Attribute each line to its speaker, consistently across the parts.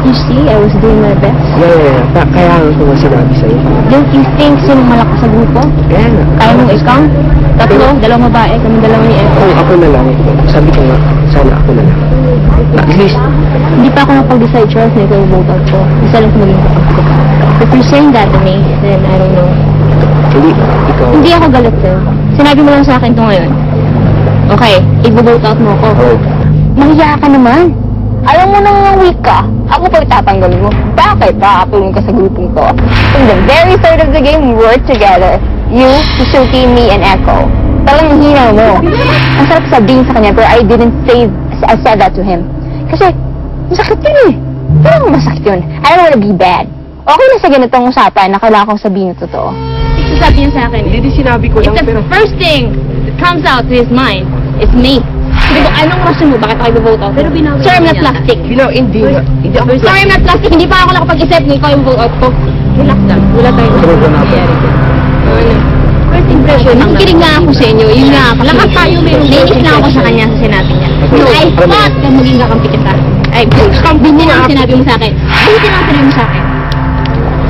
Speaker 1: you see? I was doing my best.
Speaker 2: Yeah. Kaya ako nga sinabi sa'yo.
Speaker 1: Don't you think sinong malakas sa grupo?
Speaker 2: Kaya nga.
Speaker 1: Kaya mong ikaw? Tatlo, dalawang babae, kami dalawa ni Echo.
Speaker 2: Kung ako na lang, sabi ko nga, sana ako na lang. At least,
Speaker 1: Hindi pa ako napag-decide, Charles, na ikaw yung vote out ko. Isa lang ko maging kapag ko. If you're saying that to me, then I don't know.
Speaker 2: hindi, ikaw.
Speaker 1: Hindi ako galit sa'yo. Sinabi mo lang sa akin to ngayon. Okay, i-vote out mo ako.
Speaker 2: Oh.
Speaker 1: Mahiya ka naman. Alam mo nang week ka, ako pa itatanggalin mo. Bakit? Kakapulong ka sa grupong to. From the very start of the game, we worked together. You, Suzuki, me, and Echo. Talagang hinaw mo. Ang sarap sabihin sa kanya, pero I didn't say, I said that to him. Kasi, masakit yun eh. Pero masakit yun. I don't wanna be bad. Okay na sa ganitong usapan na kailangan kong sabihin na totoo. Sasabihin sa akin,
Speaker 2: Hindi sinabi ko lang,
Speaker 1: if the
Speaker 2: pero...
Speaker 1: first thing that comes out to his mind is me. Sabi ko, anong rason mo? Bakit ako i-vote out? Pero binawi. Sir, I'm not plastic.
Speaker 2: Hindi ako
Speaker 1: Sorry, I'm not plastic. Hindi pa ako nakapag-isip na ikaw yung vote out ko. Relax lang. Wala tayong nangyayari. First impression. Nakikinig nga ako sa inyo. Yun nga. Lahat tayo meron. Nainis na ako sa kanya sa sinabi niya. I thought na maging kakampi kita. Ay, kampi niya ang sinabi mo sa akin. Buti lang sinabi mo sa akin.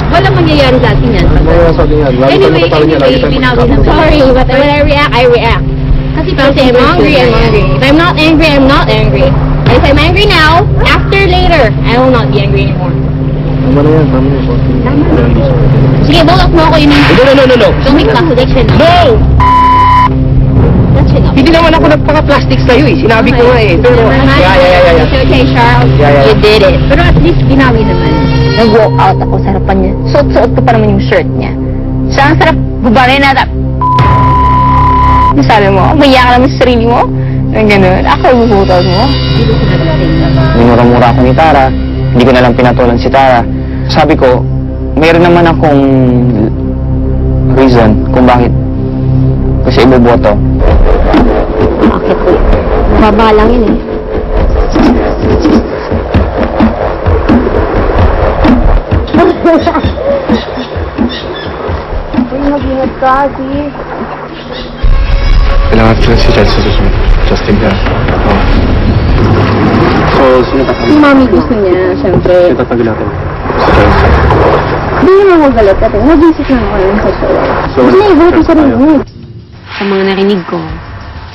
Speaker 1: Walang mangyayari sa atin yan. Anyway, binawi na. Sorry, but when I react. Kasi I'm angry, I'm angry. If I'm not angry, I'm not angry. And if I'm angry now, after later, I will not be angry anymore.
Speaker 2: Tama na yan.
Speaker 1: Sige, vote out mo ako yun.
Speaker 2: No.
Speaker 1: Don't make contradiction.
Speaker 2: No!
Speaker 1: That's enough.
Speaker 2: Hindi naman ako nagpaka-plastic sa'yo eh. Sinabi ko nga eh. Pero, yeah.
Speaker 1: It's okay, Charles.
Speaker 2: Yeah.
Speaker 1: You did it. Pero at least binawi naman. Nag-walk out ako sa harapan niya. Suot-suot ko pa naman yung shirt niya. Siya ang sarap bubarin na sabi mo, maya ka naman sa sarili mo. Ang ganun. Ako yung vote out mo.
Speaker 3: Minura-mura ako ni Tara. Hindi ko na lang pinatulan si Tara. Sabi ko, mayroon naman akong reason kung bakit ko siya iboboto.
Speaker 1: Bakit ko? Baba lang yun eh. Uy, mag-ingat ka, si.
Speaker 3: Kailangan ko si Chelsea sa susunod. Just take that. So, sino
Speaker 1: Si Mami gusto niya, syempre.
Speaker 3: tatagil natin? Si Chelsea.
Speaker 1: Hindi naman mo galit natin. Nag-isip lang ako lang sa show.
Speaker 3: So,
Speaker 1: Hindi, vote ko sa rin mo.
Speaker 4: Sa mga narinig ko,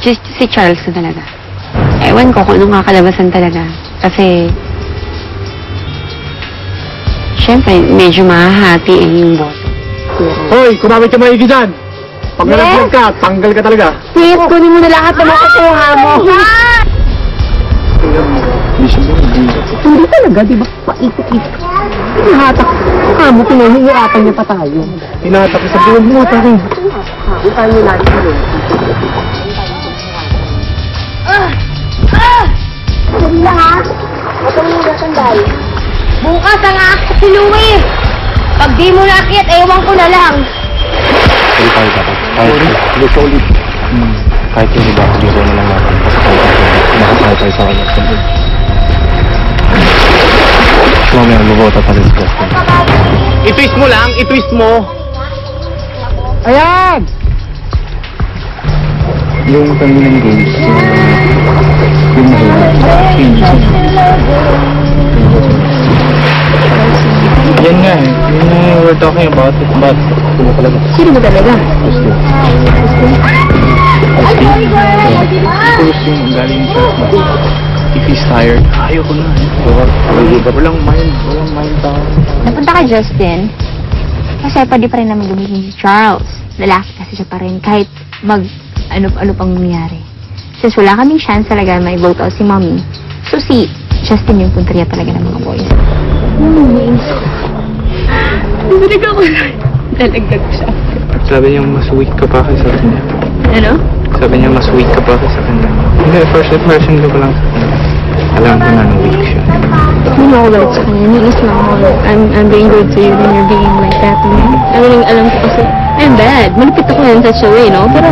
Speaker 4: just si Charles na talaga. Ewan ko kung anong kakalabasan talaga. Kasi, syempre, medyo mahahati yung boto.
Speaker 2: Hoy, kumamit ka maigi dyan! Pag nalaglag ka, tanggal ka talaga.
Speaker 1: Please, kunin mo na lahat na makukuha mo. Hindi talaga, di ba? Paikot-ikot. Hinahatak. Kamo, pinahihirapan niya pa tayo.
Speaker 2: Tinatak sa buwan mo, tayo.
Speaker 1: Bukan mo natin yun. Dali lang ha. Huwag kang muna sandali. Bukas ang aakit si Louie. Pag di mo nakit, ewan ko na lang.
Speaker 3: Hindi tayo dapat. Kahit yung iba, biro na lang natin. Kasi makasaya tayo sa election. So, may mag-vote pa rin si Justin.
Speaker 2: I-twist mo lang, i-twist mo. Ayan!
Speaker 3: Yung kanilang games, yung yan nga eh. Yun yung we're talking about it. But, sino talaga?
Speaker 1: Sino mo talaga?
Speaker 3: Gusto yung galing siya. If he's tired, ayoko na eh. Walang mind tao.
Speaker 1: Napunta kay Justin. Kasi pwede pa rin naman gamitin si Charles. Lalaki kasi siya pa rin. Kahit ano pang nangyari. Since wala kaming chance talaga may vote out si Mommy. So si Justin yung punteriya talaga ng mga boys. Narinig ako na. Dalagdag siya.
Speaker 3: Sabi niya mas weak ka pa kaysa kanya.
Speaker 1: Ano?
Speaker 3: Sabi niya mas weak ka pa kaysa kanya. Hindi, first impression ko lang sa kanya. Alam ko na weak siya.
Speaker 1: Hindi mo ako galit sa kanya. Niis lang ako. I'm being good to you when you're being like that. I mean, alam ko kasi, I'm bad. Malupit ako in such a way, no? Pero,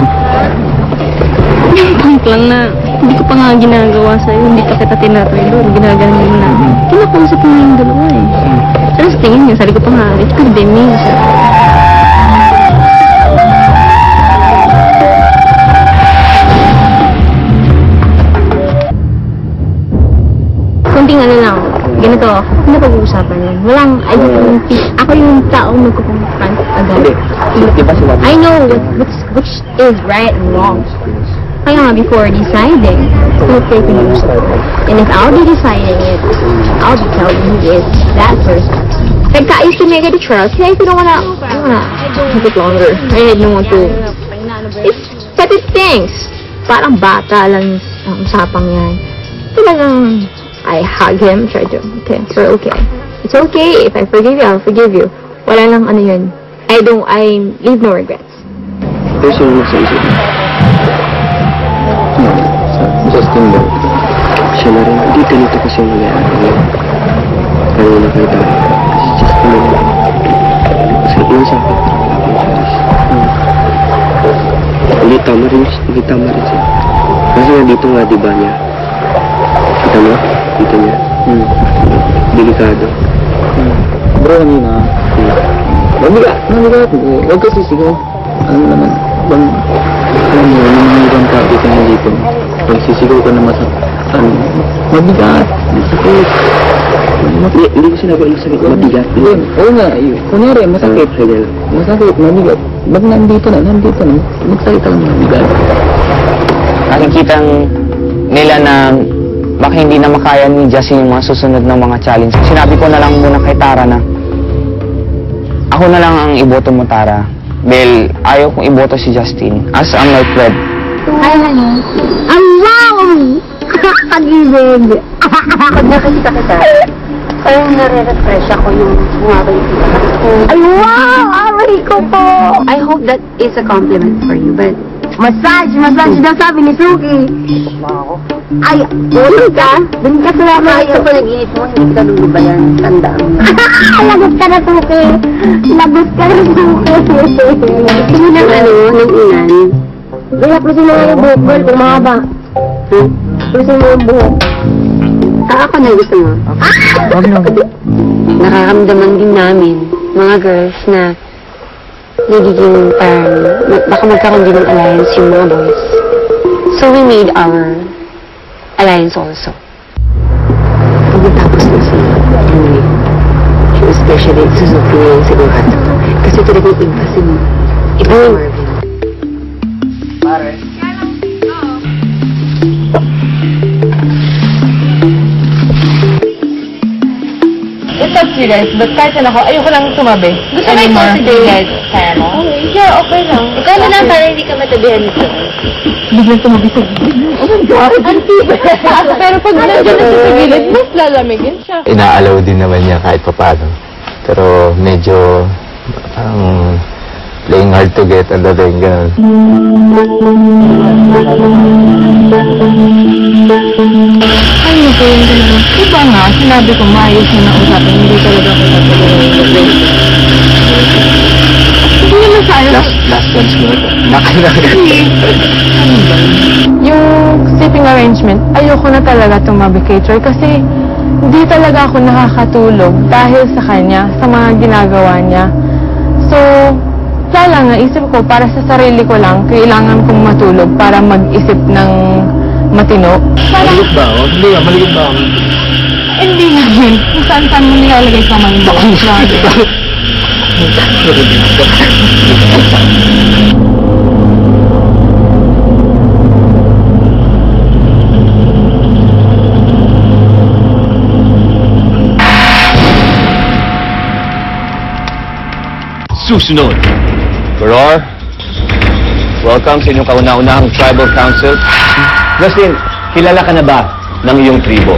Speaker 1: point lang na, hindi ko pa nga ginagawa sa'yo. Hindi pa kita tinatoy doon. Ginagawa mo na. Kinakausap mo yung dalawa eh. Pero sa tingin niya, sabi ko pa nga, it could be me. Kunting ano lang. ganito, hindi pag-uusapan yan. Walang, ako yung taong nagkukumpan agad.
Speaker 3: Di ba sila?
Speaker 1: I know which is right and wrong. Kaya nga, before deciding, still taking it. And if I'll be deciding it, I'll be telling you is that person. Nagkaayos to make it a Charles, kaya I don't wanna keep it longer. I don't want to. It's petty things. Parang bata lang ang usapang yan. Talagang, I hug him, try to, okay, we're okay. It's okay, if I forgive you, I'll forgive you. Wala lang ano yun. I leave no regrets.
Speaker 3: Personal sa isip. Justin mo. Siya na rin. Hindi ganito kasi yung nangyayari. Kaya nakita ko. Justin mo. Kasi yun sa akin. Hindi tama rin siya. Kasi nandito nga diba niya. Kita mo? Kita niya. Delikado. Bro, kanina. Mabigat. Huwag kasi sigaw. Ano naman? Alam mo, yung ibang tao dito nandito. Pag sisigaw ka na mabigat. Masakit. Hindi ko sinabi ang masakit. Mabigat. Oo nga. Kunyari, masakit. Masakit, mabigat. Ba't nandito na? Magsakit lang mabigat. Nakikitang nila na baka hindi na makaya ni Justin yung mga susunod ng mga challenge. Sinabi ko na lang muna kay Tara na ako na lang ang iboto mo, Tara. Dahil ayaw kong iboto si Justin as a my friend.
Speaker 1: Ay, ano? Ang wow! Kagibig!
Speaker 4: Pag nakikita kita, parang nare-refresh ako yung bumabalik kita.
Speaker 1: Ay, wow! Aray ko po!
Speaker 4: I hope that is a compliment for you, but
Speaker 1: Massage daw sabi ni Suki. Ay, ulit ka? Dun ka sa
Speaker 4: kahit sa panaginip mo, hindi ka lulubayan. Tandaan mo.
Speaker 1: Lagot ka na, Suki. Lagot ka na, Suki.
Speaker 4: Gusto mo ng ng inan?
Speaker 1: Kaya pusin mo yung buhok, girl, kung mahaba. Pusin mo yung buhok.
Speaker 4: Ako na gusto mo. Nakakamdaman din namin, mga girls, na nagiging parang, baka magkaroon din ng alliance yung mga boys. So we made our alliance also. Pag natapos na si Henry, especially Suzuki na yung sigurado. Kasi talagang iba si Marvin.
Speaker 3: Pare.
Speaker 5: It's up to you guys, but kahit saan ako, ayoko lang tumabi.
Speaker 1: Gusto mo i-consider guys?
Speaker 5: Kaya mo?
Speaker 1: Yeah, okay lang. Ikaw na lang para hindi ka matabihan nito.
Speaker 5: Biglang tumabi sa gilid. Oh my God! Pero pag nandiyan na siya sa gilid, mas lalamigin siya.
Speaker 6: Inaalaw din naman niya kahit papaano. Pero medyo playing hard to get ang dating ganun.
Speaker 5: Ay, naku, hindi naman. Diba nga, sinabi ko maayos na nausapin, hindi talaga ako natuloy. Hindi naman sayang.
Speaker 6: Last chance mo. Nakailangan.
Speaker 5: Yung sleeping arrangement, ayoko na talaga tumabi kay Troy kasi hindi talaga ako nakakatulog dahil sa kanya, sa mga ginagawa niya. So, lang naisip ko para sa sarili ko lang, kailangan kong matulog para mag-isip ng matino.
Speaker 6: Maligit ba ako? Hindi nga, maligit ba ako?
Speaker 5: Hindi naman. Kung saan mo nilalagay sa mind mo.
Speaker 7: Susunod. Furor, welcome sa inyong kauna-unahang tribal council. Justin, kilala ka na ba ng iyong tribo?